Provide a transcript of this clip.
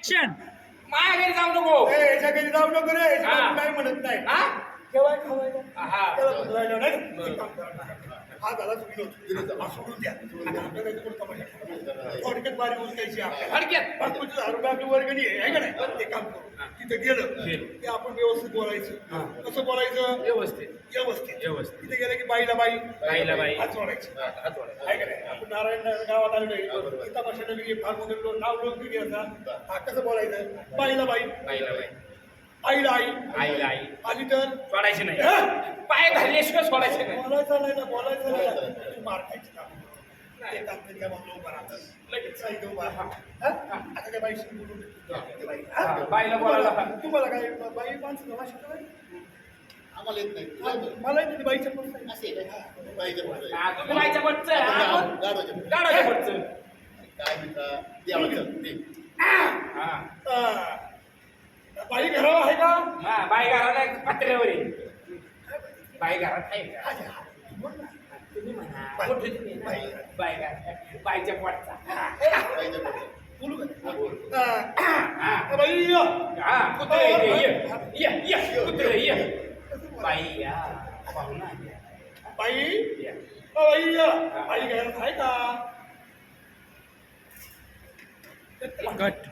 Action. माझ्या घरी जाऊ नको. ए, याच्या घरी जाऊ नको रे, याच्या हा. बायको नाही म्हणत नाही. हा? केव्हा खावायला? हा. त्याला बोलवायला नाही. एक काम करा. हा झाला चुकलो. हा सोडून द्या. आता आपल्याला इथे कोण तमाशा करायचा? थोडक्यात बारी उचलायची आपल्याला. थोडक्यात? 5,000 रुपये आपली वर्गणी आहे का नाही? ते काम करू. तिथे गेलं की आपण व्यवस्थित बोलायचं. कसं बोलायचं? व्यवस्थित. व्यवस्थित. व्यवस्थित. तिथे गेलं की बाईला बाई, बाईला बाई. हात जोडायचे. हात जोडायचे. आहे का नाही? आपण नारायण गावात आलेलो आहे. तमाशा नवी फार मोठे नाव लोक घ्यायचा. हा कसं बोलायचं? बाईला बाई, बाईला बाई. आईला आई, आईला आई. आली तर सोडायची नाही. हा? पाय घालल्याशिवाय सोडायचे नाही. बोलायचं नाही ना, बोलायचं नाही ना. तू मार खायची काम. ते काम कधी काय म्हणलं उभा राहतं. लगेच इथं उभा राहा. हा? आता त्या बाईशी बोलून देतो. ते बाई. हा? बाईला बोलायला सांग. तुम्हाला काय बाई माणसं भाषा करायची? आम्हाला येत नाही. मला येते बाईच्या पण नाही. असे आहे का? पाहिजे पाहिजे. हा, तुम्ही बाईच्या पटचं. आपण गाडवाच्या पुढे. गाडाच्या पटचं. काय म्हणता? देवाचं ते. हा. हा. बाई घरावर आहे का? हा, बाई घराला पत्र्यावर आहे. बाई घरात आहे का? हा, हा. बोल ना. तुम्ही म्हणा. बाई. मोठी तुम्ही ना. बाई. बाई घरात. बाईच्या पोटचा. पाहिजे पाहिजे. बोलू का? हा, बोल. हा. हा. बाई ये. हा, कुत्रे ये. कुत्रे ये. बाई या. पाहुणा या. बाई या. बाई ये. बाई घरात आहे का? कट.